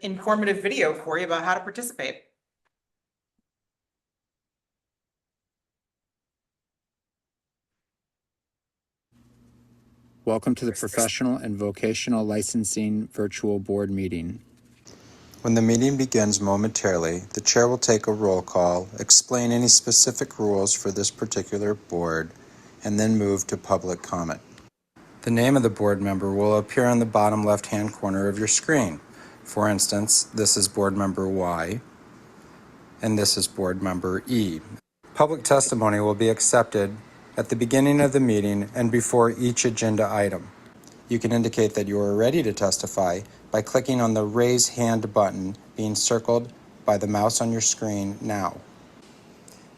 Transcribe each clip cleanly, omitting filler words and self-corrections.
informative video for you about how to participate. Welcome to the Professional and Vocational Licensing Virtual Board Meeting. When the meeting begins momentarily, the chair will take a roll call, explain any specific rules for this particular board, and then move to public comment. The name of the board member will appear on the bottom left-hand corner of your screen. For instance, this is board member Y, and this is board member E. Public testimony will be accepted at the beginning of the meeting and before each agenda item. You can indicate that you are ready to testify by clicking on the Raise Hand button being circled by the mouse on your screen now.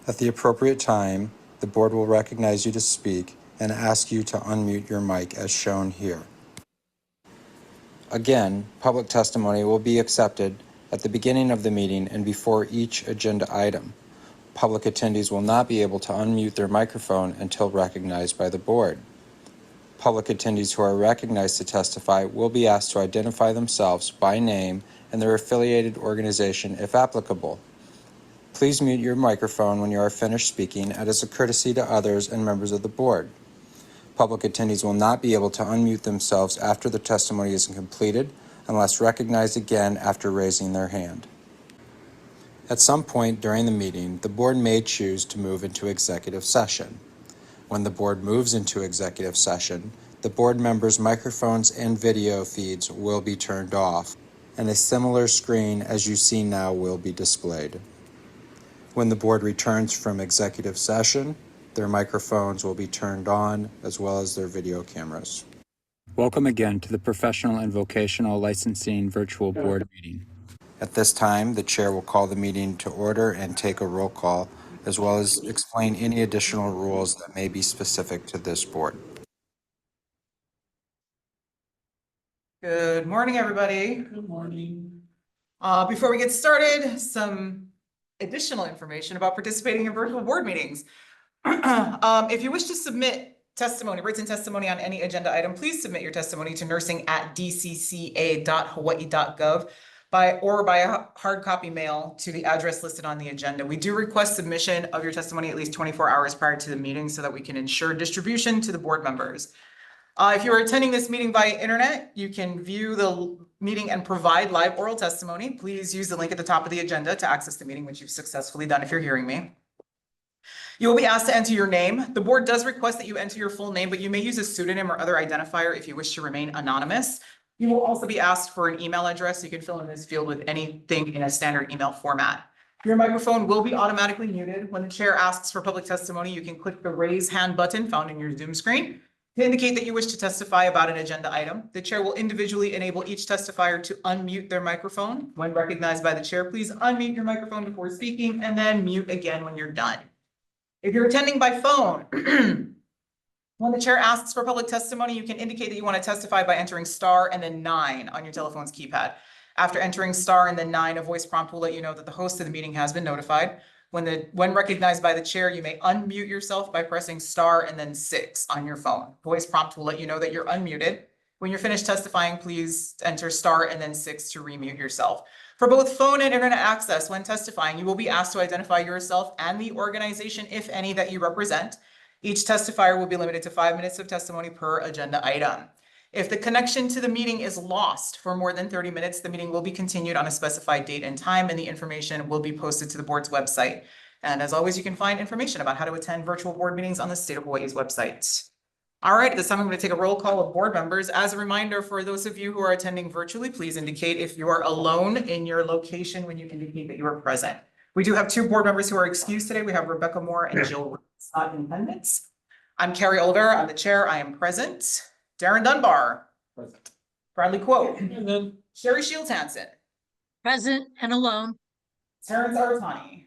At the appropriate time, the board will recognize you to speak and ask you to unmute your mic as shown here. Again, public testimony will be accepted at the beginning of the meeting and before each agenda item. Public attendees will not be able to unmute their microphone until recognized by the board. Public attendees who are recognized to testify will be asked to identify themselves by name and their affiliated organization if applicable. Please mute your microphone when you are finished speaking, as a courtesy to others and members of the board. Public attendees will not be able to unmute themselves after the testimony is completed unless recognized again after raising their hand. At some point during the meeting, the board may choose to move into executive session. When the board moves into executive session, the board members' microphones and video feeds will be turned off, and a similar screen as you see now will be displayed. When the board returns from executive session, their microphones will be turned on as well as their video cameras. Welcome again to the Professional and Vocational Licensing Virtual Board Meeting. At this time, the chair will call the meeting to order and take a roll call, as well as explain any additional rules that may be specific to this board. Good morning, everybody. Good morning. Before we get started, some additional information about participating in virtual board meetings. If you wish to submit testimony, written testimony on any agenda item, please submit your testimony to nursing@dcca.hawaii.gov or by a hard copy mail to the address listed on the agenda. We do request submission of your testimony at least 24 hours prior to the meeting so that we can ensure distribution to the board members. If you are attending this meeting via internet, you can view the meeting and provide live oral testimony. Please use the link at the top of the agenda to access the meeting, which you've successfully done if you're hearing me. You will be asked to enter your name. The board does request that you enter your full name, but you may use a pseudonym or other identifier if you wish to remain anonymous. You will also be asked for an email address. You can fill in this field with anything in a standard email format. Your microphone will be automatically muted. When the chair asks for public testimony, you can click the raise hand button found in your Zoom screen to indicate that you wish to testify about an agenda item. The chair will individually enable each testifier to unmute their microphone. When recognized by the chair, please unmute your microphone before speaking and then mute again when you're done. If you're attending by phone, when the chair asks for public testimony, you can indicate that you want to testify by entering star and then 9 on your telephone's keypad. After entering star and then 9, a voice prompt will let you know that the host of the meeting has been notified. When recognized by the chair, you may unmute yourself by pressing star and then 6 on your phone. Voice prompt will let you know that you're unmuted. When you're finished testifying, please enter star and then 6 to remute yourself. For both phone and internet access, when testifying, you will be asked to identify yourself and the organization, if any, that you represent. Each testifier will be limited to 5 minutes of testimony per agenda item. If the connection to the meeting is lost for more than 30 minutes, the meeting will be continued on a specified date and time, and the information will be posted to the board's website. And as always, you can find information about how to attend virtual board meetings on the State of Hawaii's website. All right, at this time, I'm going to take a roll call of board members. As a reminder, for those of you who are attending virtually, please indicate if you are alone in your location when you indicate that you are present. We do have 2 board members who are excused today. We have Rebecca Moore and Jill not in attendance. I'm Carrie Oliveira. I'm the chair. I am present. Darren Dunbar. Present. Bradley Quote. Present. Sherry Shields Hansen. Present and alone. Terrence Aratani.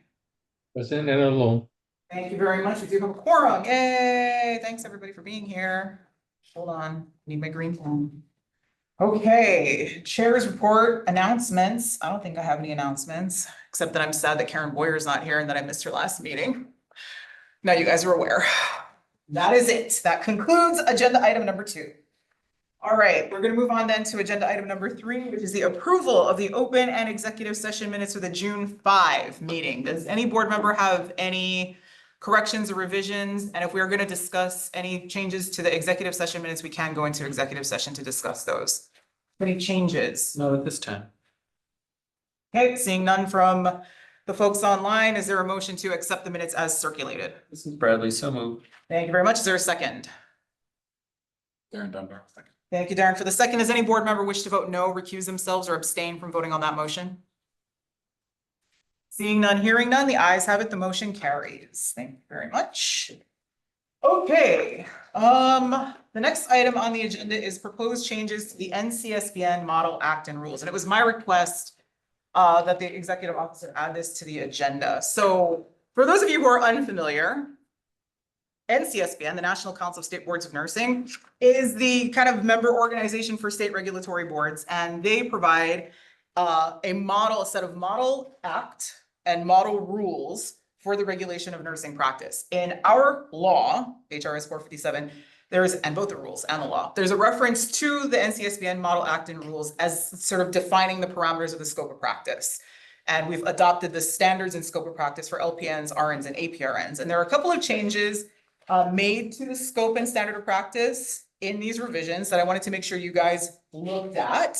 Present and alone. Thank you very much. We do have a quorum. Yay! Thanks everybody for being here. Hold on. Need my green pen. Okay, chair's report, announcements. I don't think I have any announcements, except that I'm sad that Karen Boyer is not here and that I missed her last meeting. Now you guys are aware. That is it. That concludes agenda item number 2. All right, we're gonna move on then to agenda item number 3, which is the approval of the open and executive session minutes for the June 5 meeting. Does any board member have any corrections or revisions? And if we are gonna discuss any changes to the executive session minutes, we can go into executive session to discuss those. Any changes? Not at this time. Okay, seeing none from the folks online, is there a motion to accept the minutes as circulated? This is Bradley, so moved. Thank you very much. Is there a second? Darren Dunbar, second. Thank you, Darren. For the second, does any board member wish to vote no, recuse themselves, or abstain from voting on that motion? Seeing none, hearing none, the ayes have it, the motion carries. Thank you very much. Okay, the next item on the agenda is proposed changes to the NCSBN Model Act and Rules. And it was my request that the executive officer add this to the agenda. So for those of you who are unfamiliar, NCSBN, the National Council of State Boards of Nursing, is the kind of member organization for state regulatory boards, and they provide a set of model act and model rules for the regulation of nursing practice. In our law, HRS 457, and both the rules and the law, there's a reference to the NCSBN Model Act and Rules as sort of defining the parameters of the scope of practice. And we've adopted the standards and scope of practice for LPNs, RNs, and APRNs. And there are a couple of changes made to the scope and standard of practice in these revisions that I wanted to make sure you guys looked at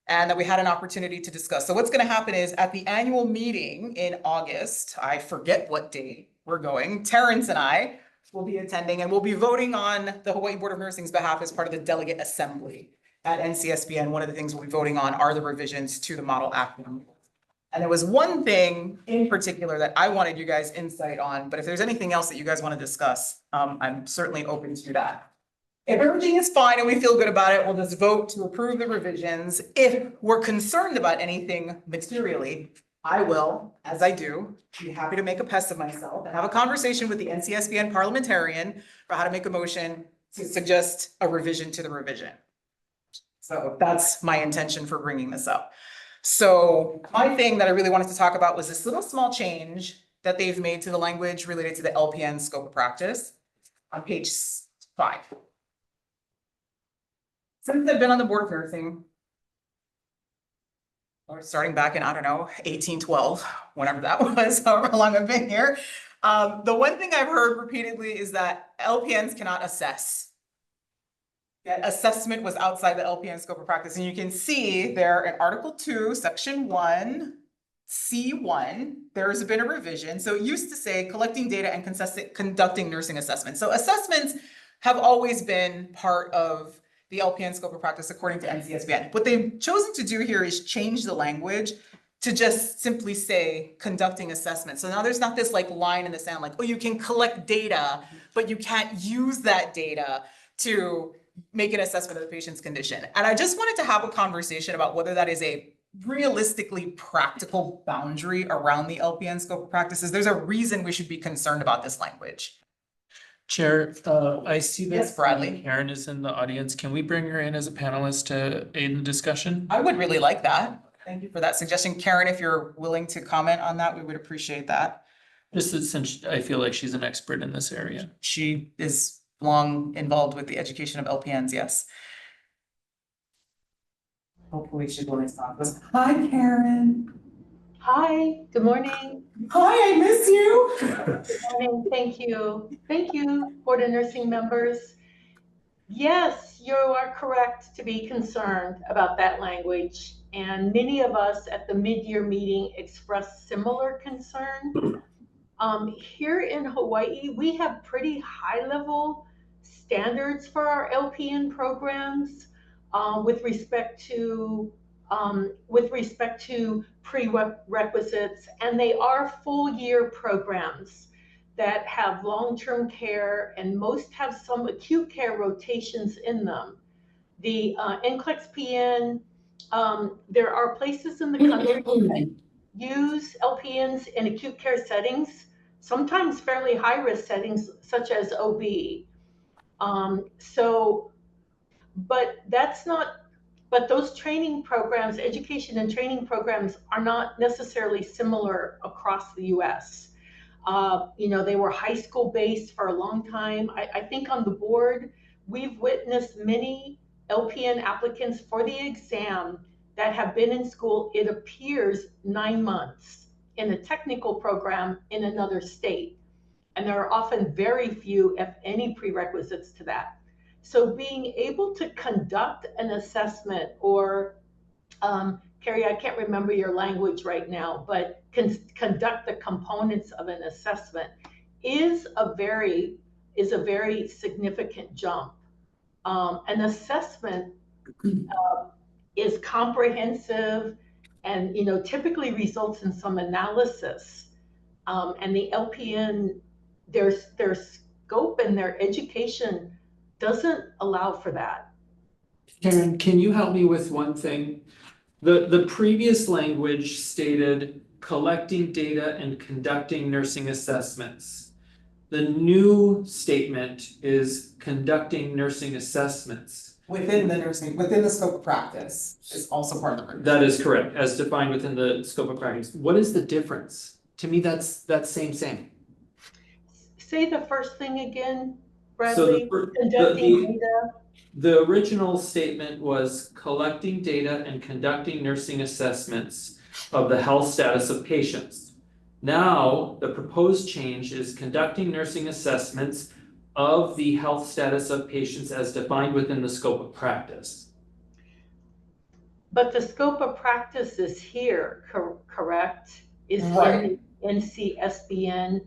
and that we had an opportunity to discuss. So what's going to happen is at the annual meeting in August, I forget what date we're going, Terrence and I will be attending, and we'll be voting on the Hawaii Board of Nursing's behalf as part of the delegate assembly at NCSBN. One of the things we'll be voting on are the revisions to the Model Act. And there was one thing in particular that I wanted you guys insight on, but if there's anything else that you guys want to discuss, I'm certainly open to that. If everything is fine and we feel good about it, we'll just vote to approve the revisions. If we're concerned about anything materially, I will, as I do, be happy to make a pest of myself and have a conversation with the NCSBN parliamentarian for how to make a motion to suggest a revision to the revision. So that's my intention for bringing this up. So my thing that I really wanted to talk about was this little small change that they've made to the language related to the LPN scope of practice on page 5. Since I've been on the Board of Nursing, or starting back in, I don't know, 1812, whenever that was, however long I've been here, the one thing I've heard repeatedly is that LPNs cannot assess. That assessment was outside the LPN scope of practice. And you can see there in Article 2, Section 1, C1, there's been a revision. So it used to say collecting data and conducting nursing assessments. So assessments have always been part of the LPN scope of practice according to NCSBN. What they've chosen to do here is change the language to just simply say conducting assessments. So now there's not this like line in the sand like, oh, you can collect data, but you can't use that data to make an assessment of the patient's condition. And I just wanted to have a conversation about whether that is a realistically practical boundary around the LPN scope of practices. There's a reason we should be concerned about this language. Chair, I see that Yes, Bradley. Karen is in the audience. Can we bring her in as a panelist to aid in the discussion? I would really like that. Thank you for that suggestion. Karen, if you're willing to comment on that, we would appreciate that. Just since I feel like she's an expert in this area. She is long involved with the education of LPNs, yes. Hopefully she will respond. Hi, Karen. Hi, good morning. Hi, I miss you. Good morning, thank you. Thank you, Board of Nursing members. Yes, you are correct to be concerned about that language. And many of us at the mid-year meeting expressed similar concern. Here in Hawaii, we have pretty high-level standards for our LPN programs with respect to prerequisites, and they are full-year programs that have long-term care, and most have some acute care rotations in them. The NCLEX PN, there are places in the country that use LPNs in acute care settings, sometimes fairly high-risk settings, such as OB. But those training programs, education and training programs, are not necessarily similar across the U.S. They were high school based for a long time. I think on the board, we've witnessed many LPN applicants for the exam that have been in school, it appears 9 months in a technical program in another state. And there are often very few, if any, prerequisites to that. So being able to conduct an assessment or, Carrie, I can't remember your language right now, but conduct the components of an assessment is a very significant jump. An assessment is comprehensive and, you know, typically results in some analysis. And the LPN, their scope and their education doesn't allow for that. Karen, can you help me with one thing? The previous language stated collecting data and conducting nursing assessments. The new statement is conducting nursing assessments. Within the scope of practice is also part of the. That is correct, as defined within the scope of practice. What is the difference? To me, that's same. Say the first thing again, So Bradley. Conducting data. the original statement was collecting data and conducting nursing assessments of the health status of patients. Now, the proposed change is conducting nursing assessments of the health status of patients as defined within the scope of practice. But the scope of practice is here, correct? Is Right. in NCSBN.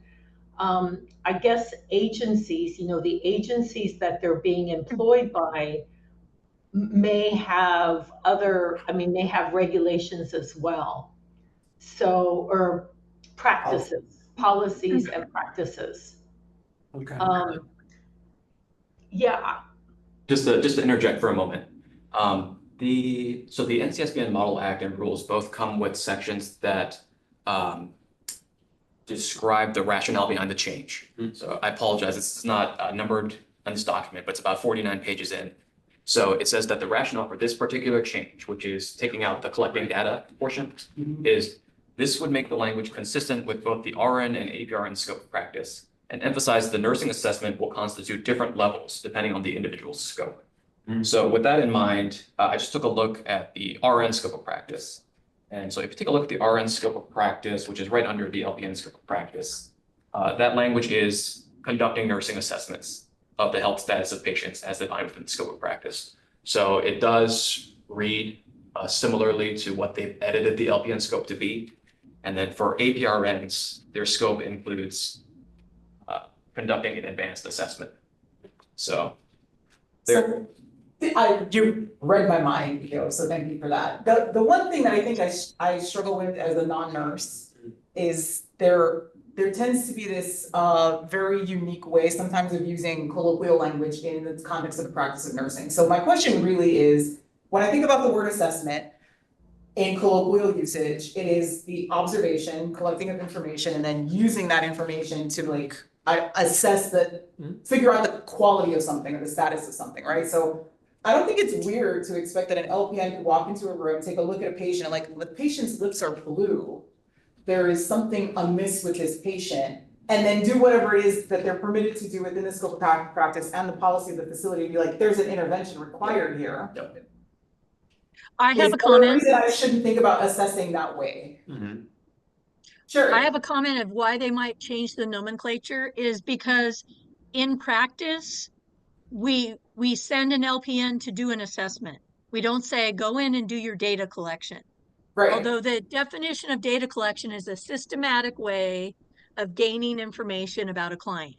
I guess agencies, you know, the agencies that they're being employed by may have may have regulations as well. So, or practices, policies and practices. Okay. Yeah, Just to interject for a moment. The NCSBN Model Act and rules both come with sections that describe the rationale behind the change. So I apologize, it's not numbered on this document, but it's about 49 pages in. So it says that the rationale for this particular change, which is taking out the collecting data portion, is this would make the language consistent with both the RN and APRN scope of practice, and emphasize the nursing assessment will constitute different levels depending on the individual's scope. So with that in mind, I just took a look at the RN scope of practice. And so if you take a look at the RN scope of practice, which is right under the LPN scope of practice, that language is conducting nursing assessments of the health status of patients as defined within the scope of practice. So it does read similarly to what they've edited the LPN scope to be. And then for APRNs, their scope includes conducting an advanced assessment. So there. You read my mind, Kyo, so thank you for that. The one thing that I think I struggle with as a non-nurse is there tends to be this very unique way sometimes of using colloquial language in the context of the practice of nursing. So my question really is, when I think about the word assessment in colloquial usage, it is the observation, collecting of information, and then using that information to like assess figure out the quality of something or the status of something, right? So I don't think it's weird to expect that an LPN could walk into a room, take a look at a patient, and like the patient's lips are blue. There is something amiss with this patient, and then do whatever it is that they're permitted to do within the scope of practice and the policy of the facility, and be like, there's an intervention required here. I have a Is there a comment. reason I shouldn't think about assessing that way? Sure. I have a comment of why they might change the nomenclature is because in practice, we send an LPN to do an assessment. We don't say, go in and do your data collection. Right. Although the definition of data collection is a systematic way of gaining information about a client.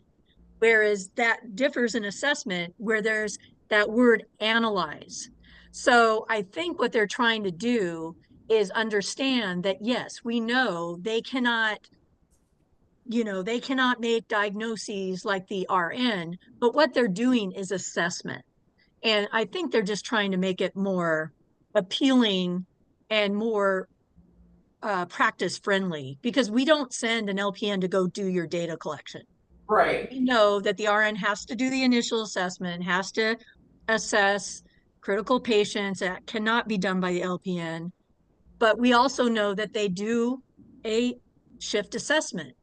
Whereas that differs in assessment where there's that word analyze. So I think what they're trying to do is understand that, yes, we know they cannot make diagnoses like the RN, but what they're doing is assessment. And I think they're just trying to make it more appealing and more practice friendly, because we don't send an LPN to go do your data collection. Right. We know that the RN has to do the initial assessment, has to assess critical patients. That cannot be done by the LPN. But we also know that they do a shift assessment,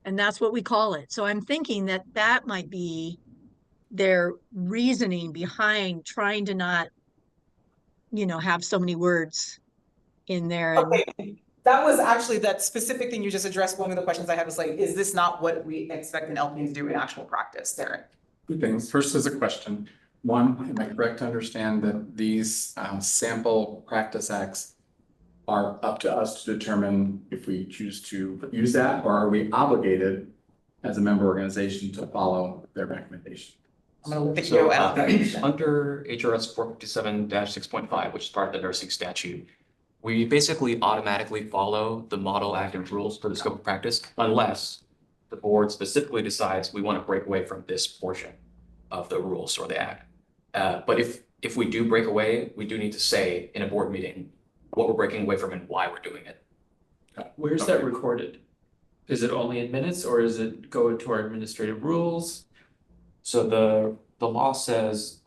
and that's what we call it. So I'm thinking that might be their reasoning behind trying to not you know, have so many words in there. And Okay, that was actually that specific thing you just addressed. One of the questions I had was like, is this not what we expect an LPN to do in actual practice, Darren? Two things. First is a question. One, am I correct to understand that these sample practice acts are up to us to determine if we choose to use that, or are we obligated as a member organization to follow their recommendation? I'm gonna look at So you, Al. under HRS 457-6.5, which is part of the nursing statute, we basically automatically follow the model active rules for the scope of practice unless the board specifically decides we want to break away from this portion of the rules or the act. But if we do break away, we do need to say in a board meeting what we're breaking away from and why we're doing it. Where's that recorded? Is it only in minutes or is it go to our administrative rules? So the law says,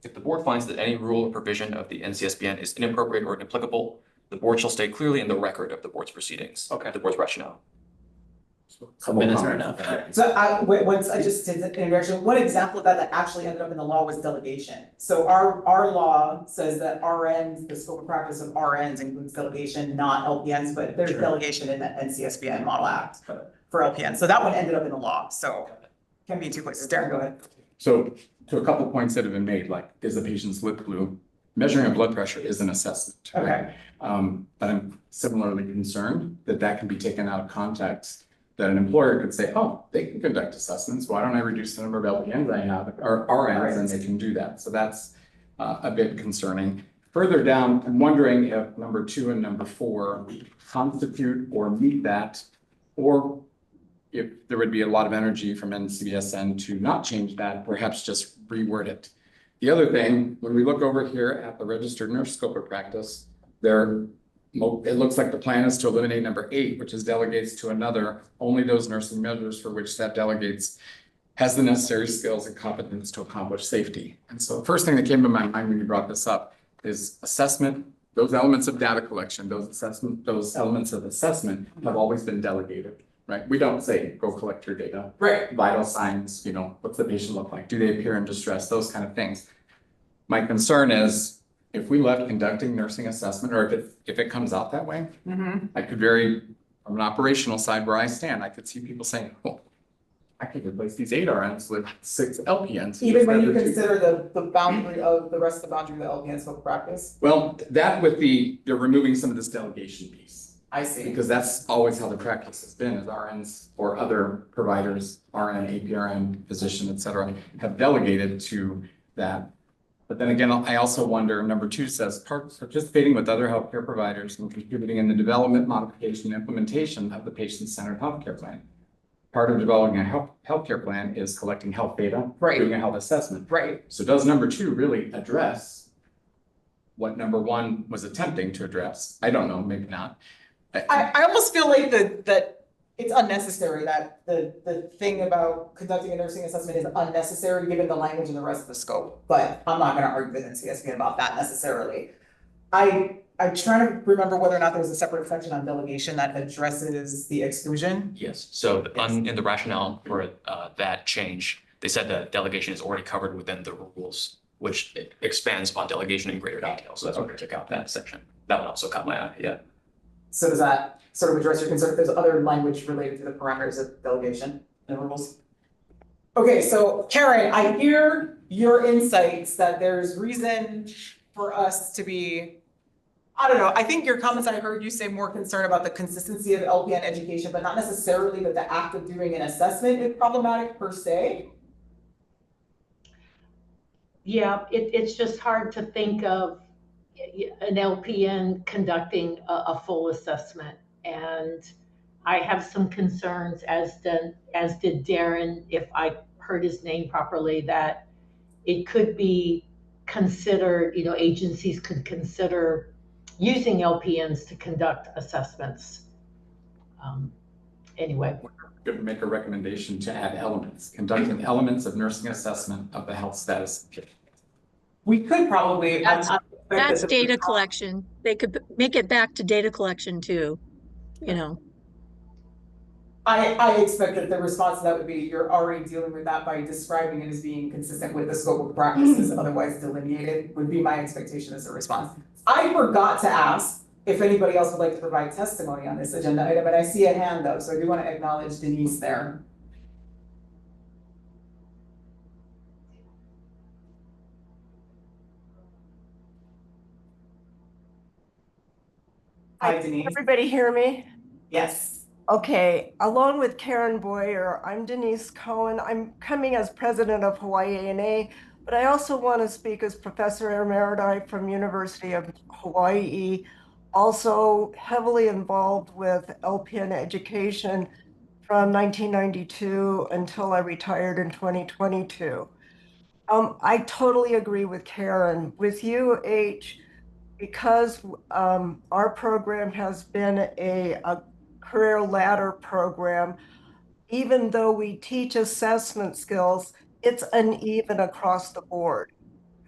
if the board finds that any rule or provision of the NCSBN is inappropriate or inapplicable, the board shall state clearly in the record of the board's proceedings. Okay. The board's rationale. So minutes are enough. So once I just did the introduction, one example of that actually ended up in the law was delegation. So our law says that RNs, the scope of practice of RNs includes delegation, not LPNs, but there's delegation in the NCSBN Model Act for LPNs. So that one ended up in the law, so can be in two places. Darren, go ahead. So to a couple points that have been made, like is the patient's lip blue? Measuring of blood pressure is an assessment. Right? Okay. But I'm similarly concerned that that can be taken out of context. That an employer could say, oh, they can conduct assessments. Why don't I reduce the number of LPNs I have or RNs, and they can do that. So that's a bit concerning. Further down, I'm wondering if number 2 and number 4 constitute or meet that, or if there would be a lot of energy from NCBSN to not change that, perhaps just reword it. The other thing, when we look over here at the registered nurse scope of practice, it looks like the plan is to eliminate number 8, which is delegates to another, only those nursing measures for which that delegates has the necessary skills and competence to accomplish safety. And so the first thing that came to my mind when you brought this up is assessment. Those elements of data collection, those elements of assessment have always been delegated, right? We don't say, go collect your data. Right. Vital signs, what's the patient look like? Do they appear in distress? Those kind of things. My concern is, if we left conducting nursing assessment, or if it comes out that way, I could from an operational side where I stand, I could see people saying, oh, I could replace these 8 RNs with 6 LPNs. Even when you consider the boundary of the rest of the boundary of the LPN scope of practice? Well, that with they're removing some of this delegation piece. I see. Because that's always how the practice has been, is RNs or other providers, RN, APRN, physician, et cetera, have delegated to that. But then again, I also wonder, number 2 says, participating with other healthcare providers and contributing in the development, modification, and implementation of the patient-centered healthcare plan. Part of developing a healthcare plan is collecting health data, Right. doing a health assessment. Right. So does number 2 really address what number 1 was attempting to address? I don't know, maybe not. I almost feel like that it's unnecessary, that the thing about conducting a nursing assessment is unnecessary given the language and the rest of the scope, but I'm not gonna argue with NCSBN about that necessarily. I'm trying to remember whether or not there was a separate section on delegation that addresses the exclusion. Yes, so in the rationale for that change, they said that delegation is already covered within the rules, which expands on delegation in greater detail. So that's why we took out that section. That one also caught my eye, yeah. So does that sort of address your concern if there's other language related to the parameters of delegation and rules? Okay, so Karen, I hear your insights that there's reason for us to be, I don't know, I think your comments, I heard you say more concern about the consistency of LPN education, but not necessarily that the act of doing an assessment is problematic per se. Yeah, it's just hard to think of an LPN conducting a full assessment. And I have some concerns, as did Darren, if I heard his name properly, that it could be considered, agencies could consider using LPNs to conduct assessments. Anyway. We're going to make a recommendation to add elements, conducting elements of nursing assessment of the health status. We could probably. that's data collection. They could make it back to data collection too, I expect that the response to that would be, you're already dealing with that by describing it as being consistent with the scope of practices otherwise delineated, would be my expectation as a response. I forgot to ask if anybody else would like to provide testimony on this agenda item, and I see a hand though, so I do want to acknowledge Denise there. Hi, Denise. Everybody hear me? Yes. Okay, along with Karen Boyer, I'm Denise Cohen. I'm coming as president of Hawaii A&A, but I also want to speak as professor emeriti from University of Hawaii, also heavily involved with LPN education from 1992 until I retired in 2022. I totally agree with Karen. With UH, because our program has been a career ladder program, even though we teach assessment skills, it's uneven across the board.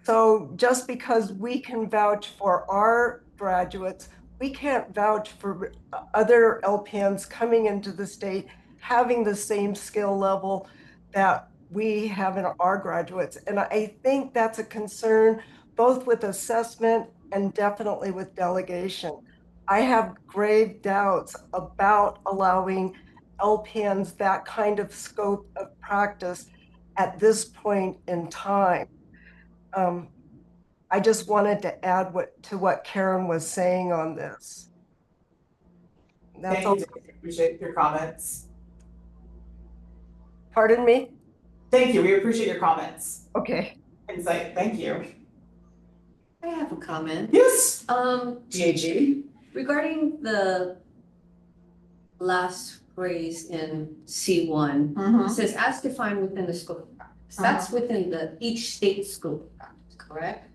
So just because we can vouch for our graduates, we can't vouch for other LPNs coming into the state having the same skill level that we have in our graduates. And I think that's a concern both with assessment and definitely with delegation. I have grave doubts about allowing LPNs that kind of scope of practice at this point in time. I just wanted to add to what Karen was saying on this. Thank you, Denise. Appreciate your comments. Pardon me? Thank you, we appreciate your comments. Okay. Insight, thank you. I have a comment. Yes. GAG. Regarding the last phrase in C1, it says as defined within the scope of practice. That's within each state scope of practice, correct?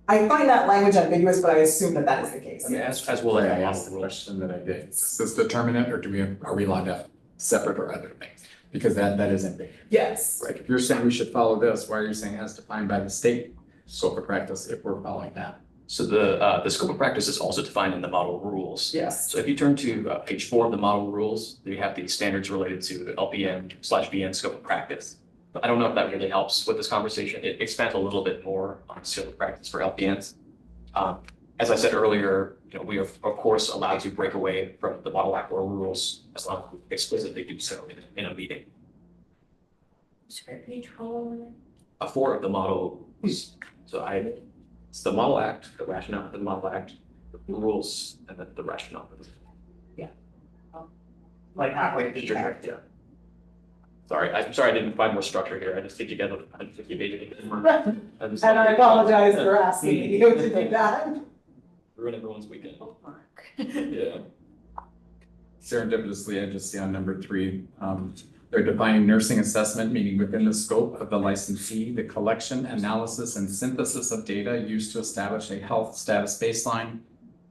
I find that language ambiguous, but I assume that that is the case. I mean, as well I as asked the question that I did. Is this determinate, or are we allowed to have separate or other things? Because that is ambiguous. Yes. Right, if you're saying we should follow this, why are you saying as defined by the state scope of practice if we're following that? So the scope of practice is also defined in the model rules. Yes. So if you turn to page 4 of the model rules, you have the standards related to the LPN/BN scope of practice. But I don't know if that really helps with this conversation. It expands a little bit more on scope of practice for LPNs. As I said earlier, we are of course allowed to break away from the model act or rules as long as we explicitly do so in a meeting. Sorry, page 4. 4 of the model rules. So it's the model act, the rationale of the model act, the rules, and then the rationale. Like halfway through. Yeah. Sorry, I'm sorry I didn't find more structure here. I just think you guys, I think you made it even more. And I apologize for asking you to do that. Ruin everyone's weekend. Yeah. Serendipitously, I just see on number 3, they're defining nursing assessment, meaning within the scope of the licensee, the collection, analysis, and synthesis of data used to establish a health status baseline,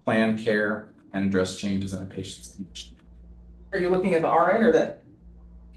plan care, and address changes in a patient's condition. Are you looking at the RN or the?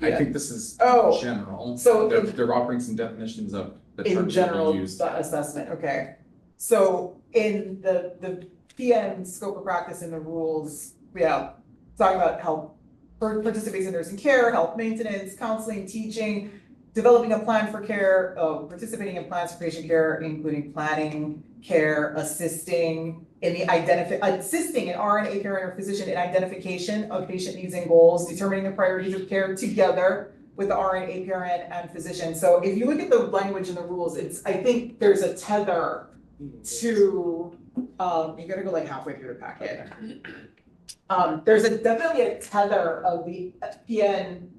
I think this is Oh, general. so They're offering some definitions of the terms in that general we use. assessment, okay. So in the PN scope of practice in the rules, talking about health, participates in nursing care, health maintenance, counseling, teaching, developing a plan for care, participating in plans for patient care, including planning, care, assisting in assisting an RN, APRN, or physician in identification of patient needs and goals, determining the priorities of care together with the RN, APRN, and physician. So if you look at the language in the rules, I think there's a tether to, you gotta go like halfway through the packet. There's definitely a tether of the PN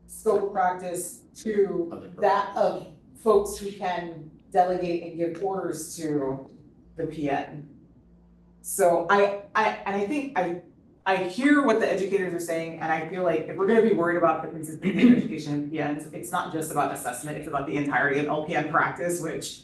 scope of practice to that of folks who can delegate and give orders to the PN. So I think I hear what the educators are saying, and I feel like if we're gonna be worried about the consistency of education in PNs, it's not just about assessment, it's about the entirety of LPN practice, which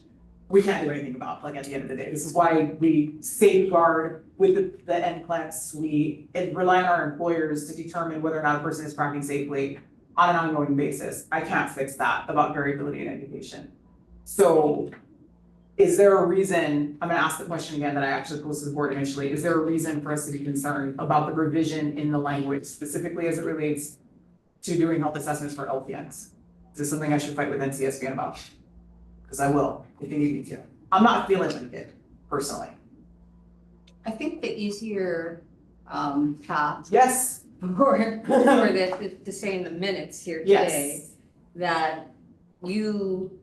we can't do anything about, like at the end of the day. This is why we safeguard with the NCLEX, we rely on our employers to determine whether or not a person is practicing safely on an ongoing basis. I can't fix that about variability in education. So is there a reason, I'm gonna ask the question again that I actually posed to the board initially, is there a reason for us to be concerned about the revision in the language, specifically as it relates to doing health assessments for LPNs? Is this something I should fight with NCSBN about? Because I will, if you need me to. I'm not feeling like it, personally. I think the easier path Yes, for this to say in the minutes here today, yes, that you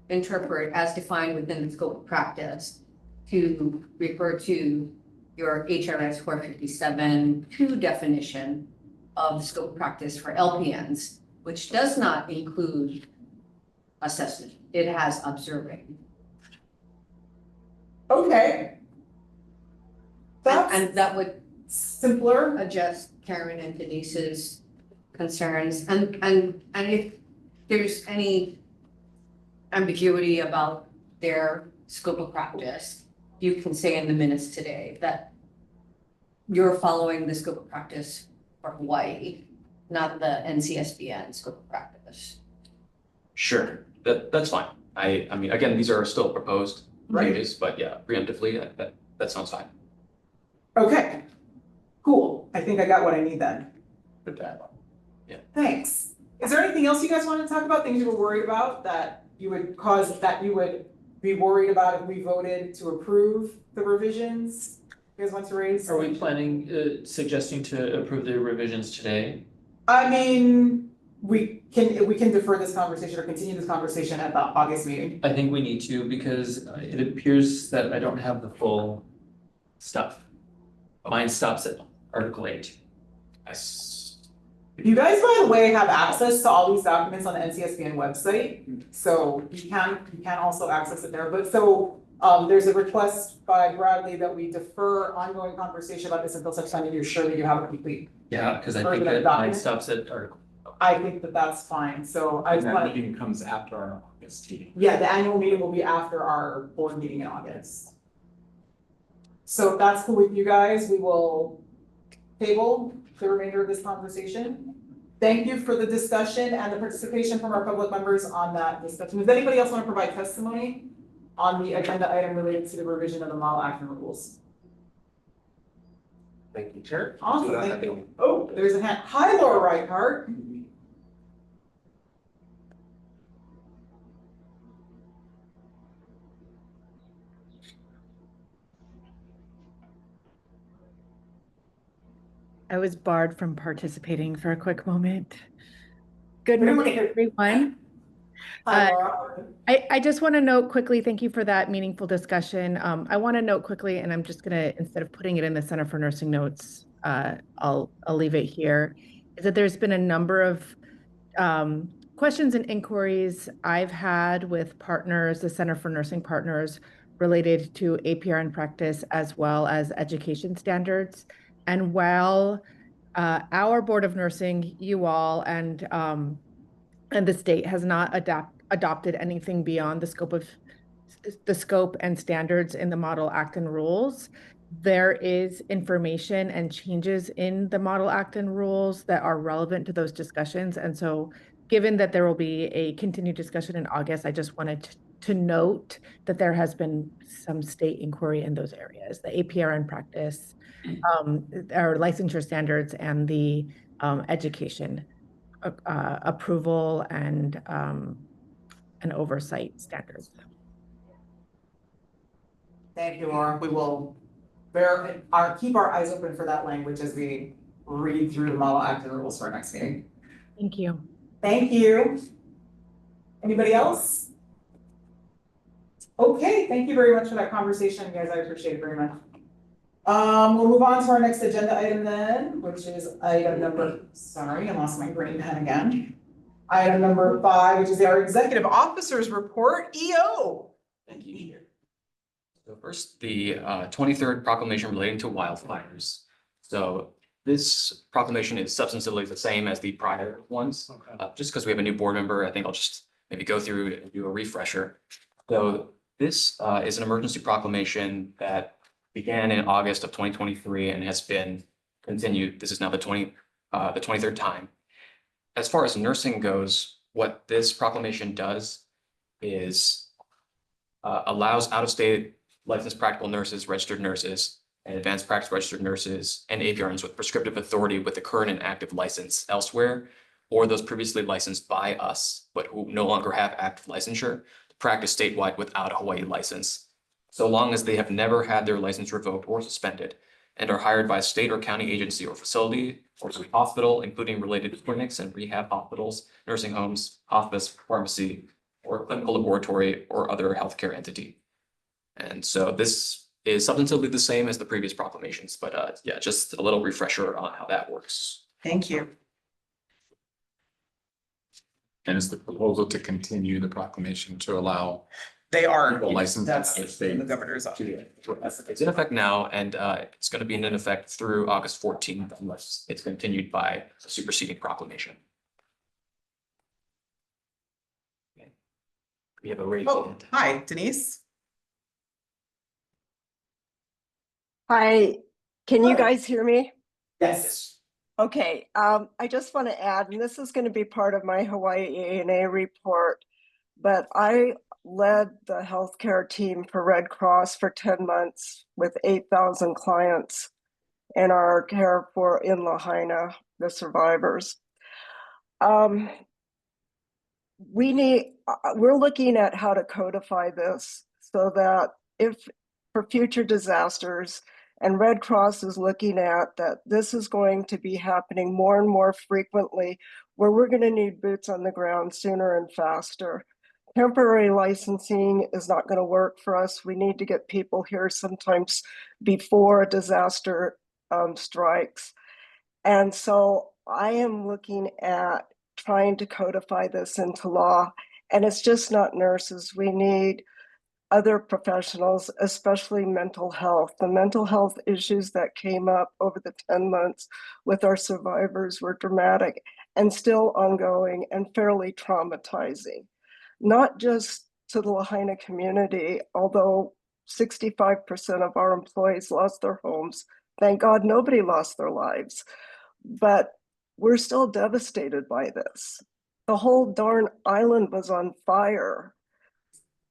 interpret as defined within the scope of practice to refer to your HRS 457-2 definition of the scope of practice for LPNs, which does not include assessment. It has observing. okay. That's And that would simpler. adjust Karen and Denise's concerns. And if there's any ambiguity about their scope of practice, you can say in the minutes today that you're following the scope of practice for Hawaii, not the NCSBN scope of practice. Sure, that's fine. I mean, again, these are still proposed Right. changes, but yeah, preemptively, that sounds fine. Okay, cool. I think I got what I need then. Good dialogue. Thanks. Is there anything else you guys wanted to talk about, things you were worried about that you would be worried about if we voted to approve the revisions? You guys want to raise? Are we planning, suggesting to approve the revisions today? I mean, we can defer this conversation or continue this conversation at the August meeting. I think we need to, because it appears that I don't have the full stuff. Mine stops at Article 8. You guys, by the way, have access to all these documents on the NCSBN website, so you can also access it there. But so there's a request by Bradley that we defer ongoing conversation about this until such time that you're sure that you have a complete. Yeah, because I think Version of the that mine document? stops at Article. I think that that's fine. So I And just that want to, meeting comes after our August meeting. yeah, the annual meeting will be after our board meeting in August. So if that's cool with you guys, we will table the remainder of this conversation. Thank you for the discussion and the participation from our public members on that discussion. Does anybody else want to provide testimony on the agenda item related to the revision of the model action rules? Thank you, Chair. Awesome, thank you. Oh, there's a hand. Hi, Laura Reichardt. I was barred from participating for a quick moment. Good Really? morning, everyone. Hi, Laura. I just want to note quickly, thank you for that meaningful discussion. I want to note quickly, and I'm just going to, instead of putting it in the Center for Nursing Notes, I'll leave it here, is that there's been a number of questions and inquiries I've had with partners, the Center for Nursing Partners, related to APRN practice as well as education standards. And while our Board of Nursing, you all, and the state has not adopted anything beyond the scope and standards in the Model Act and rules, there is information and changes in the Model Act and rules that are relevant to those discussions. And so given that there will be a continued discussion in August, I just wanted to note that there has been some state inquiry in those areas, the APRN practice, our licensure standards, and the education approval and oversight standards. Thank you, Laura. We will keep our eyes open for that language as we read through the model act and rules for our next meeting. Thank you. Thank you. Anybody else? Okay, thank you very much for that conversation, guys. I appreciate it very much. We'll move on to our next agenda item then, which is item number, sorry, I lost my green pen again. Item number 5, which is our executive officers report, EO. Thank you. So first, the 23rd proclamation relating to wildfires. So this proclamation is substantively the same as the prior ones. Just because we have a new board member, I think I'll just maybe go through and do a refresher. So this is an emergency proclamation that began in August of 2023 and has been continued. This is now the 23rd time. As far as nursing goes, what this proclamation does is allows out-of-state licensed practical nurses, registered nurses, and advanced practice registered nurses and APRNs with prescriptive authority with a current and active license elsewhere or those previously licensed by us, but who no longer have active licensure, to practice statewide without a Hawaii license, so long as they have never had their license revoked or suspended and are hired by a state or county agency or facility or hospital, including related clinics and rehab hospitals, nursing homes, hospice, pharmacy, or clinical laboratory or other healthcare entity. And so this is substantively the same as the previous proclamations, but yeah, just a little refresher on how that works. Thank you. And is the proposal to continue the proclamation to allow They are, people licensed in that's other the states? governor's office. It's in effect now, and it's going to be in effect through August 14th unless it's continued by a superseding proclamation. Okay. We have a raised Oh, hand. hi, Denise. Hi, can you guys hear me? Yes. Okay, I just want to add, and this is going to be part of my Hawaii ANA report, but I led the healthcare team for Red Cross for 10 months with 8,000 clients in our care for in Lahaina, the survivors. We're looking at how to codify this so that if for future disasters, and Red Cross is looking at that this is going to be happening more and more frequently, where we're going to need boots on the ground sooner and faster. Temporary licensing is not going to work for us. We need to get people here sometimes before a disaster strikes. And so I am looking at trying to codify this into law, and it's just not nurses. We need other professionals, especially mental health. The mental health issues that came up over the 10 months with our survivors were dramatic and still ongoing and fairly traumatizing, not just to the Lahaina community, although 65% of our employees lost their homes. Thank God nobody lost their lives, but we're still devastated by this. The whole darn island was on fire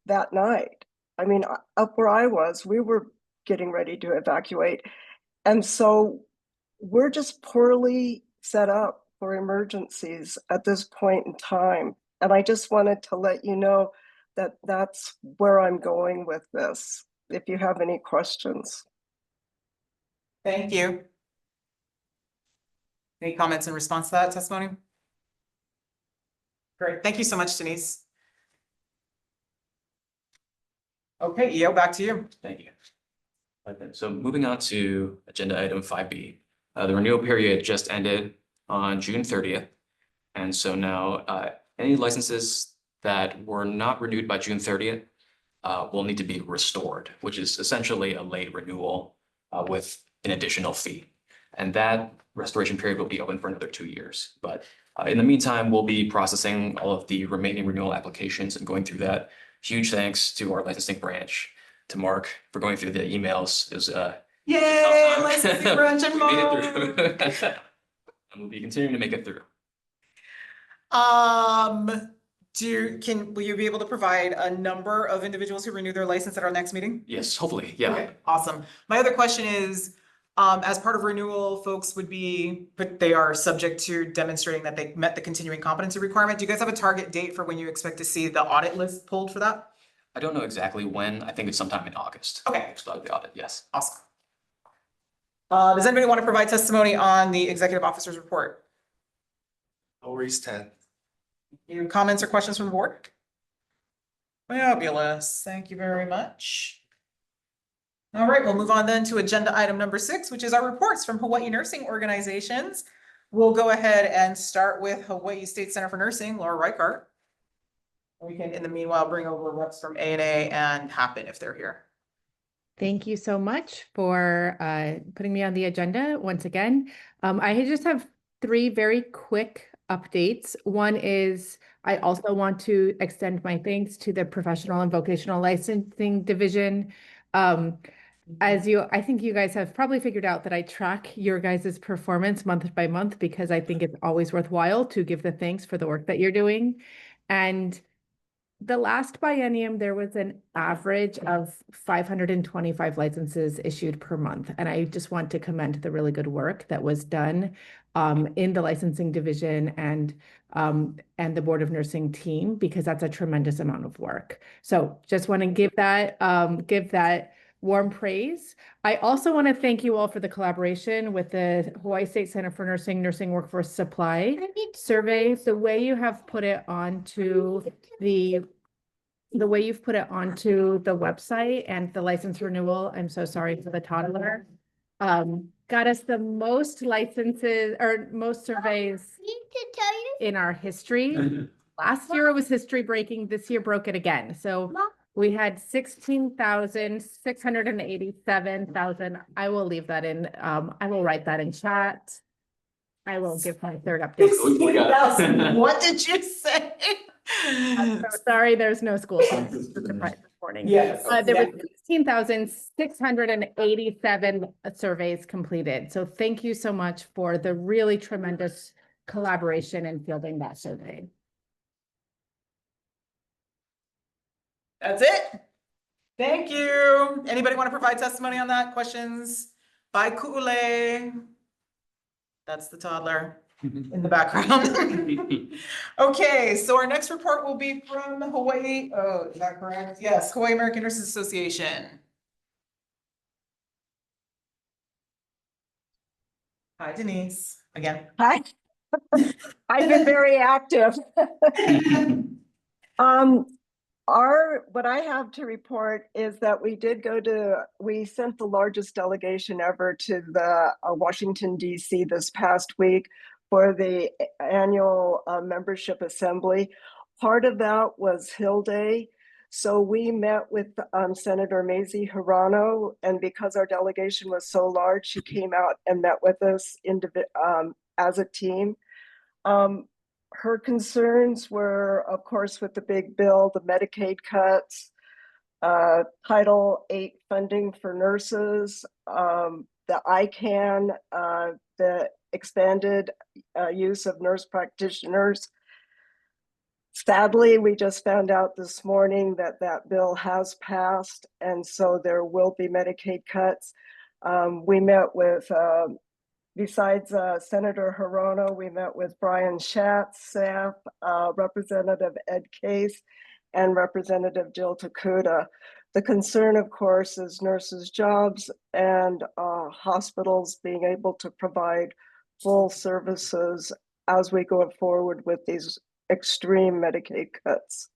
that night. I mean, up where I was, we were getting ready to evacuate. And so we're just poorly set up for emergencies at this point in time. And I just wanted to let you know that that's where I'm going with this, if you have any questions. Thank you. Any comments in response to that testimony? Great, thank you so much, Denise. Okay, Eo, back to you. Thank you. Okay, so moving on to agenda item 5B. The renewal period just ended on June 30th. And so now any licenses that were not renewed by June 30th will need to be restored, which is essentially a late renewal with an additional fee. And that restoration period will be open for another 2 years. But in the meantime, we'll be processing all of the remaining renewal applications and going through that. Huge thanks to our licensing branch, to Mark for going through the emails. It was Yay, licensing branch and we made Mark. it through. And we'll be continuing to make it through. Will you be able to provide a number of individuals who renew their license at our next meeting? Yes, hopefully, yeah. Okay, awesome. My other question is, as part of renewal, folks would be, but they are subject to demonstrating that they met the continuing competency requirement. Do you guys have a target date for when you expect to see the audit list pulled for that? I don't know exactly when. I think it's sometime in August. Okay. Start the audit, yes. Awesome. Does anybody want to provide testimony on the executive officer's report? Lori's 10. Any comments or questions from the board? Fabulous. Thank you very much. All right, we'll move on then to agenda item number 6, which is our reports from Hawaii nursing organizations. We'll go ahead and start with Hawaii State Center for Nursing, Laura Reichart. We can, in the meanwhile, bring over reps from ANA and Happen if they're here. Thank you so much for putting me on the agenda once again. I just have 3 very quick updates. One is I also want to extend my thanks to the Professional and Vocational Licensing Division. I think you guys have probably figured out that I track your guys' performance month by month because I think it's always worthwhile to give the thanks for the work that you're doing. And the last biennium, there was an average of 525 licenses issued per month. And I just want to commend the really good work that was done in the licensing division and the Board of Nursing team, because that's a tremendous amount of work. So just want to give that warm praise. I also want to thank you all for the collaboration with the Hawaii State Center for Nursing Workforce Supply survey. The way you have put it onto the way you've put it onto the website and the license renewal, I'm so sorry for the toddler, got us the most licenses or most surveys in our history. Last year it was history breaking. This year broke it again. So we had 16,687,000. I will leave that in. I will write that in chat. I will give my third update. 16,000. What did you say? I'm so sorry, there's no school this morning. Yes. There was 16,687 surveys completed. So thank you so much for the really tremendous collaboration in fielding that survey. That's it. Thank you. Anybody want to provide testimony on that? Questions? Bye, Ku'ule. That's the toddler in the background. Okay, so our next report will be from Hawaii. Oh, is that correct? Yes, Hawaii American Nurses Association. Hi, Denise, again. Hi. I've been very active. What I have to report is that we sent the largest delegation ever to the Washington, DC this past week for the annual membership assembly. Part of that was Hill Day. So we met with Senator Mazie Hirano, and because our delegation was so large, she came out and met with us as a team. Her concerns were, of course, with the big bill, the Medicaid cuts, Title VIII funding for nurses, the ICANN, the expanded use of nurse practitioners. Sadly, we just found out this morning that that bill has passed, and so there will be Medicaid cuts. We met with besides Senator Hirono, we met with Brian Schatz, staff, Representative Ed Case, and Representative Jill Takuda. The concern, of course, is nurses' jobs and hospitals being able to provide full services as we go forward with these extreme Medicaid cuts.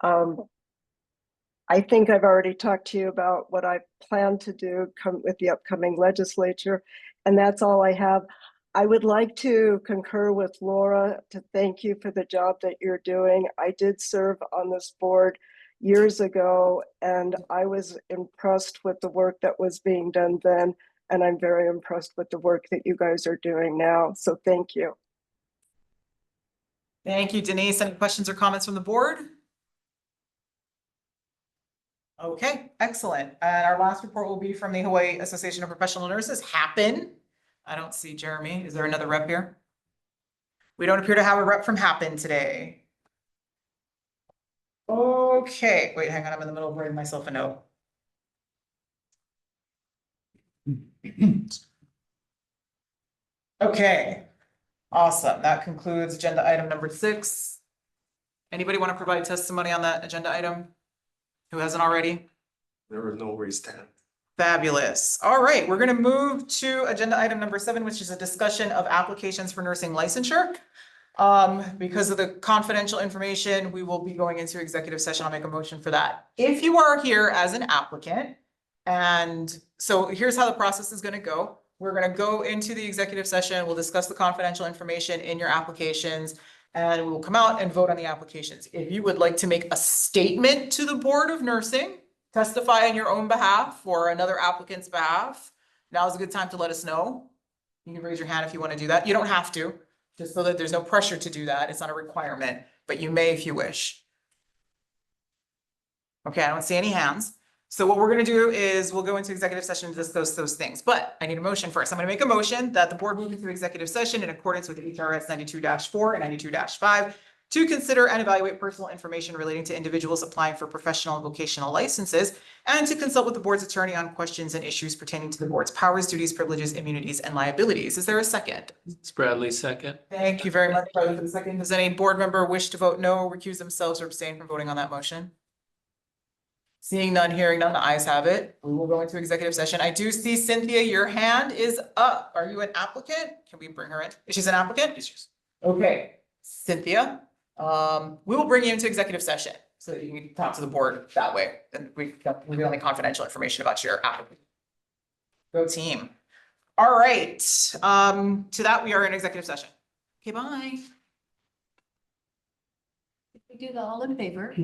I think I've already talked to you about what I plan to do with the upcoming legislature, and that's all I have. I would like to concur with Laura to thank you for the job that you're doing. I did serve on this board years ago, and I was impressed with the work that was being done then, and I'm very impressed with the work that you guys are doing now. So thank you. Thank you, Denise. Any questions or comments from the board? Okay, excellent. And our last report will be from the Hawaii Association of Professional Nurses, HAPN. I don't see Jeremy. Is there another rep here? We don't appear to have a rep from HAPN today. Okay, wait, hang on. I'm in the middle of writing myself a note. Okay, awesome. That concludes agenda item number 6. Anybody want to provide testimony on that agenda item? Who hasn't already? There was no raised hand. Fabulous. All right, we're going to move to agenda item number 7, which is a discussion of applications for nursing licensure. Because of the confidential information, we will be going into executive session. I'll make a motion for that. If you are here as an applicant, and so here's how the process is going to go. We're going to go into the executive session. We'll discuss the confidential information in your applications, and we will come out and vote on the applications. If you would like to make a statement to the Board of Nursing, testify on your own behalf or another applicant's behalf, now's a good time to let us know. You can raise your hand if you want to do that. You don't have to, just so that there's no pressure to do that. It's not a requirement, but you may if you wish. Okay, I don't see any hands. So what we're going to do is we'll go into executive session to discuss those things, but I need a motion first. I'm going to make a motion that the board move into executive session in accordance with HRS 92-4 and 92-5 to consider and evaluate personal information relating to individuals applying for professional and vocational licenses, and to consult with the board's attorney on questions and issues pertaining to the board's powers, duties, privileges, immunities, and liabilities. Is there a second? It's Bradley second. Thank you very much, Bradley, for the second. Does any board member wish to vote no, recuse themselves, or abstain from voting on that motion? Seeing none, hearing none, the ayes have it. We will go into executive session. I do see Cynthia, your hand is up. Are you an applicant? Can we bring her in? She's an applicant? Yes. Okay, Cynthia, we will bring you into executive session so that you can talk to the board that way. And we're the only confidential information about your applicant. Go team. All right, to that, we are in executive session. Okay, bye. We do the all in favor.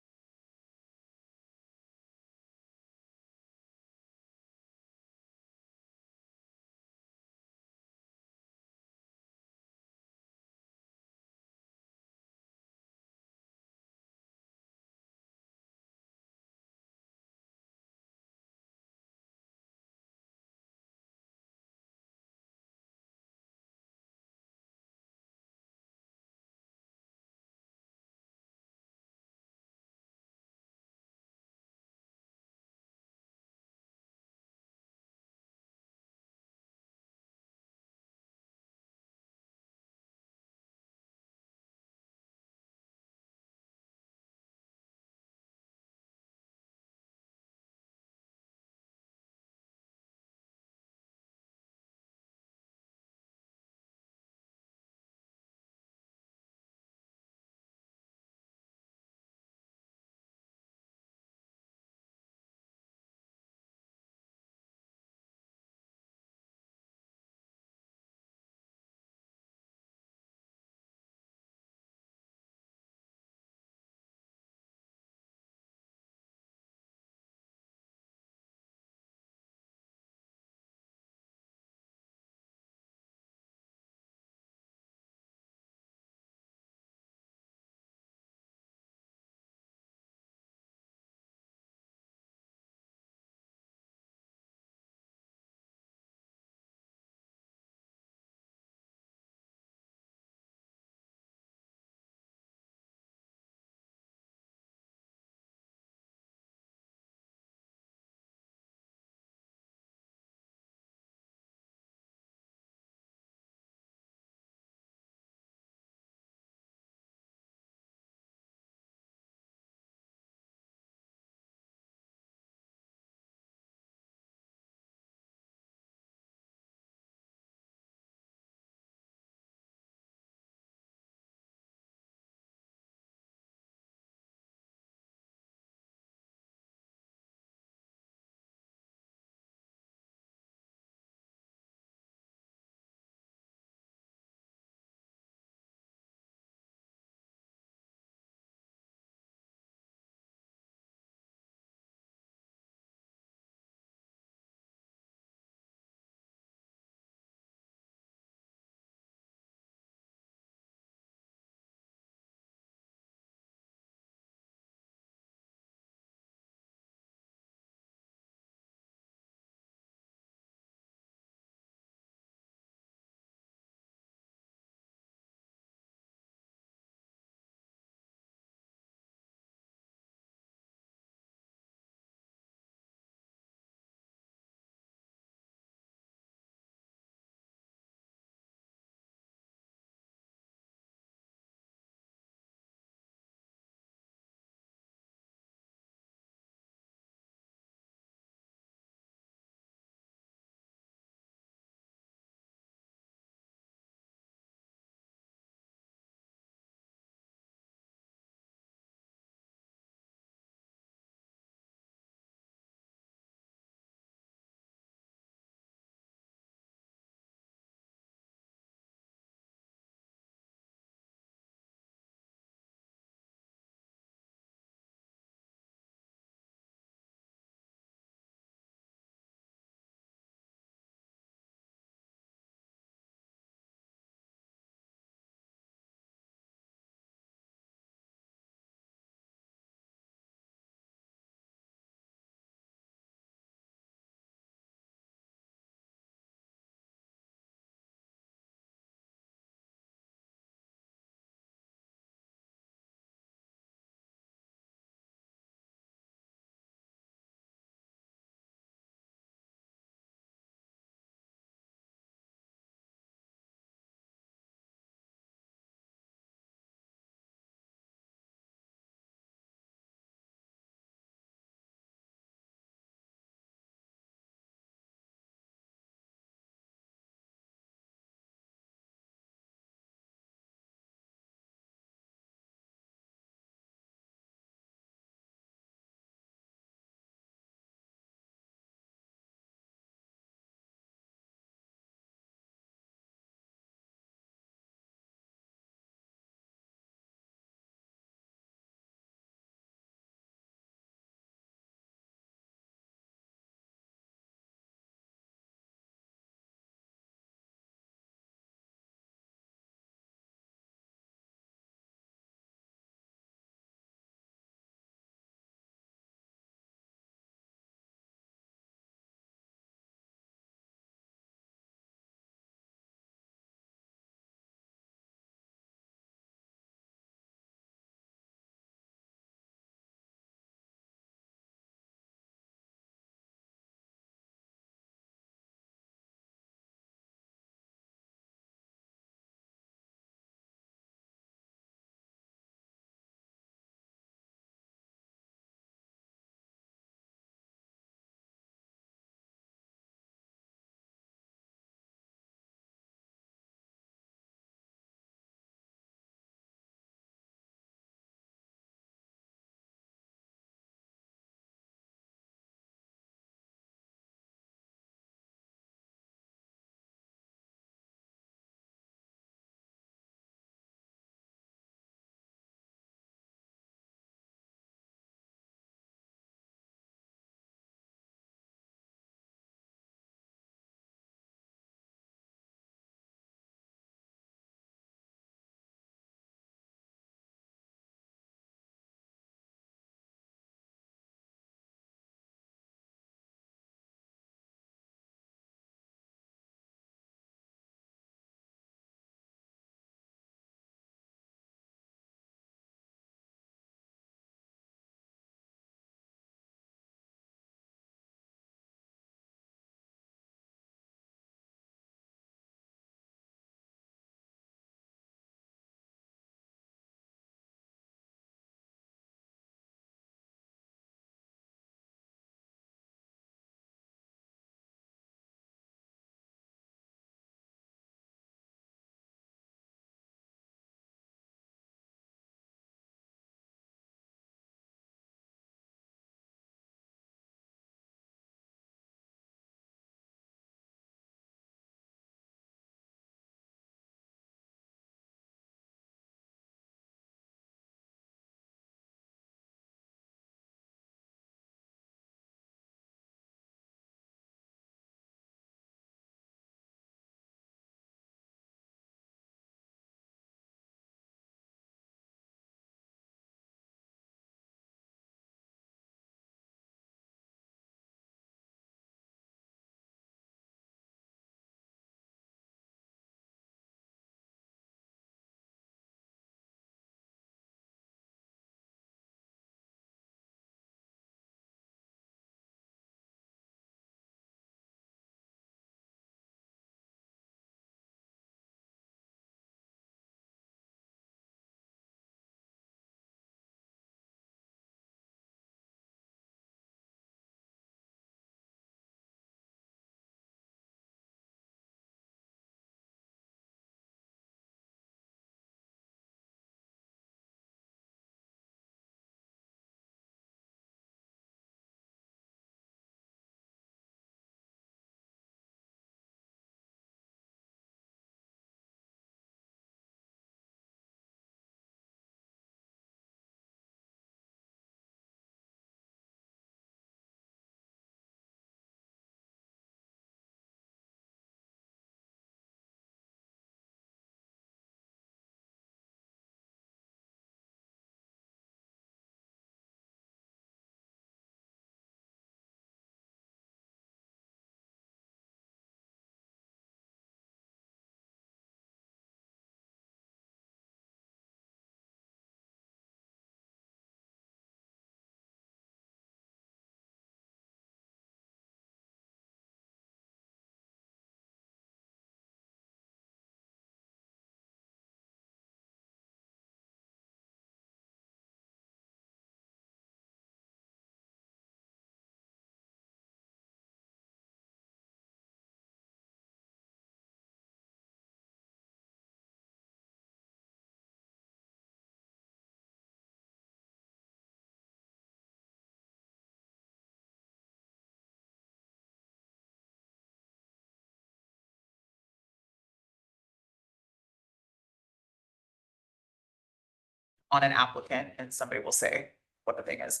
on an applicant, and somebody will say what the thing is.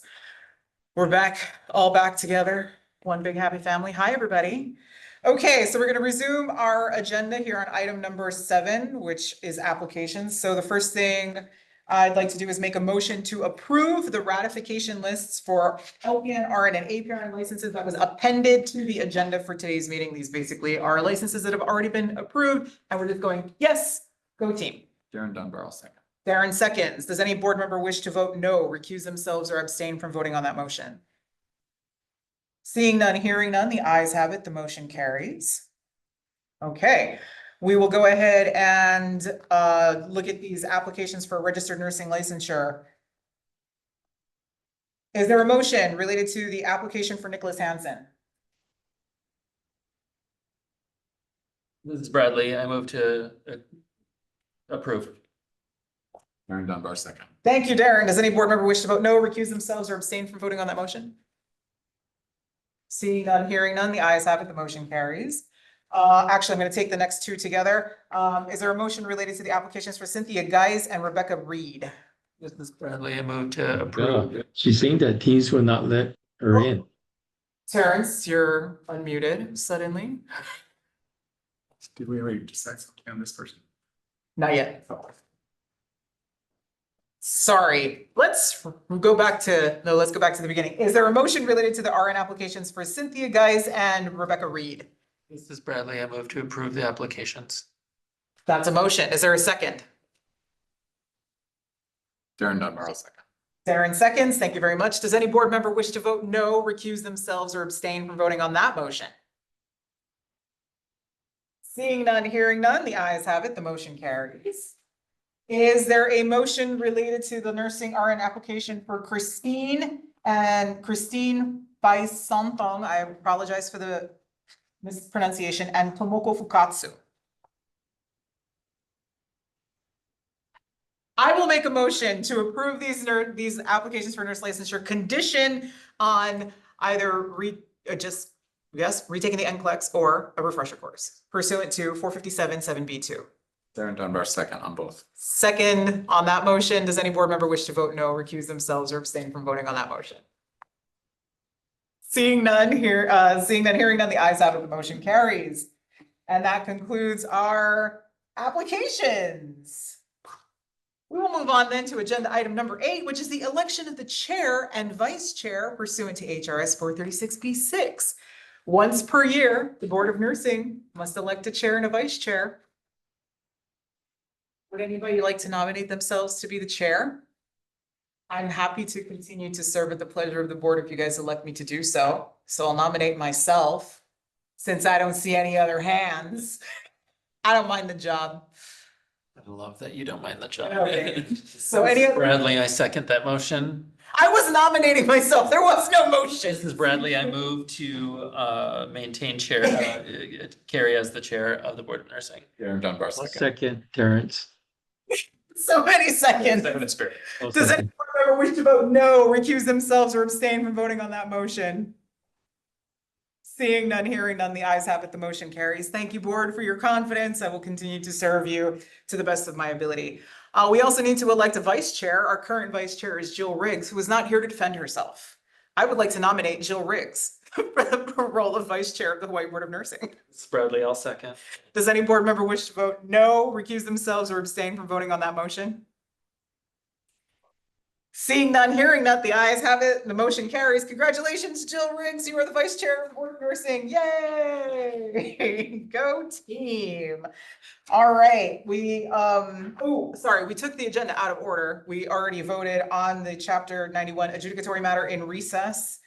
We're back, all back together, one big happy family. Hi, everybody. Okay, so we're gonna resume our agenda here on item number 7, which is applications. So the first thing I'd like to do is make a motion to approve the ratification lists for LPN, RN, and APRN licenses that was appended to the agenda for today's meeting. These basically are licenses that have already been approved, and we're just going, yes, go team. Darren Dunbar, I'll second. Darren seconds. Does any board member wish to vote no, recuse themselves, or abstain from voting on that motion? Seeing none, hearing none, the ayes have it, the motion carries. Okay, we will go ahead and look at these applications for registered nursing licensure. Is there a motion related to the application for Nicholas Hansen? This is Bradley. I move to approve. Darren Dunbar, second. Thank you, Darren. Does any board member wish to vote no, recuse themselves, or abstain from voting on that motion? Seeing none, hearing none, the ayes have it, the motion carries. Actually, I'm going to take the next two together. Is there a motion related to the applications for Cynthia Geis and Rebecca Reed? This is Bradley. I move to approve. She's saying that teams will not let her in. Terrence, you're unmuted suddenly. Did we already decide something on this person? Not yet. Sorry, let's go back to the beginning. Is there a motion related to the RN applications for Cynthia Geis and Rebecca Reed? This is Bradley. I move to approve the applications. That's a motion. Is there a second? Darren Dunbar, I'll second. Darren seconds. Thank you very much. Does any board member wish to vote no, recuse themselves, or abstain from voting on that motion? Seeing none, hearing none, the ayes have it, the motion carries. Is there a motion related to the nursing RN application for Christine Baisantong? I apologize for the mispronunciation, and Tomoko Fukatsu. I will make a motion to approve these applications for nurse licensure condition on either retaking the NCLEX or a refresher course pursuant to 457-7B2. Darren Dunbar, second on both. Second on that motion. Does any board member wish to vote no, recuse themselves, or abstain from voting on that motion? Seeing none, hearing none, the ayes have it, the motion carries. And that concludes our applications. We will move on then to agenda item number 8, which is the election of the chair and vice chair pursuant to HRS 436B6. Once per year, the Board of Nursing must elect a chair and a vice chair. Would anybody like to nominate themselves to be the chair? I'm happy to continue to serve at the pleasure of the board if you guys elect me to do so. So I'll nominate myself since I don't see any other hands. I don't mind the job. I love that you don't mind the job. Okay. So any other, Bradley, I second that motion. I was nominating myself. There was no motion. This is Bradley. I move to maintain chair, Carrie as the chair of the Board of Nursing. Darren Dunbar, second. Second, Terrence. So many seconds. Second in spirit. Does any board member wish to vote no, recuse themselves, or abstain from voting on that motion? Seeing none, hearing none, the ayes have it, the motion carries. Thank you, board, for your confidence. I will continue to serve you to the best of my ability. We also need to elect a vice chair. Our current vice chair is Jill Riggs, who is not here to defend herself. I would like to nominate Jill Riggs for the role of vice chair of the Hawaii Board of Nursing. This is Bradley, I'll second. Does any board member wish to vote no, recuse themselves, or abstain from voting on that motion? Seeing none, hearing none, the ayes have it, the motion carries. Congratulations, Jill Riggs, you are the vice chair of the Board of Nursing. Yay! Go team. All right, we took the agenda out of order. We already voted on the chapter 91 adjudicatory matter in recess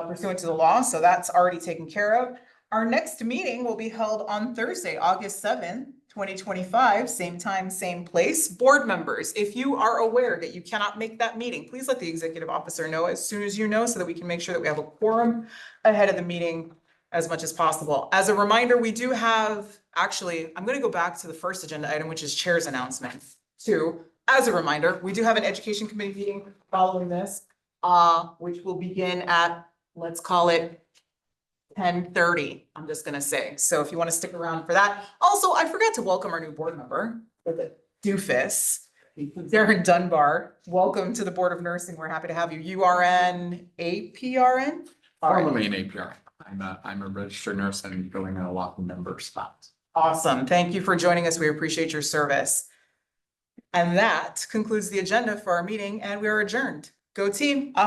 pursuant to the law, so that's already taken care of. Our next meeting will be held on Thursday, August 7th, 2025, same time, same place. Board members, if you are aware that you cannot make that meeting, please let the executive officer know as soon as you know so that we can make sure that we have a quorum ahead of the meeting as much as possible. As a reminder, we do have, actually, I'm going to go back to the first agenda item, which is chair's announcement too. As a reminder, we do have an education committee meeting following this, which will begin at, let's call it 10:30, I'm just gonna say. So if you want to stick around for that. Also, I forgot to welcome our new board member with a doofus. Darren Dunbar, welcome to the Board of Nursing. We're happy to have you. URN, APRN? All right. Formerly an APR. I'm a registered nurse and filling in a lot of member spots. Awesome. Thank you for joining us. We appreciate your service. And that concludes the agenda for our meeting, and we are adjourned. Go team.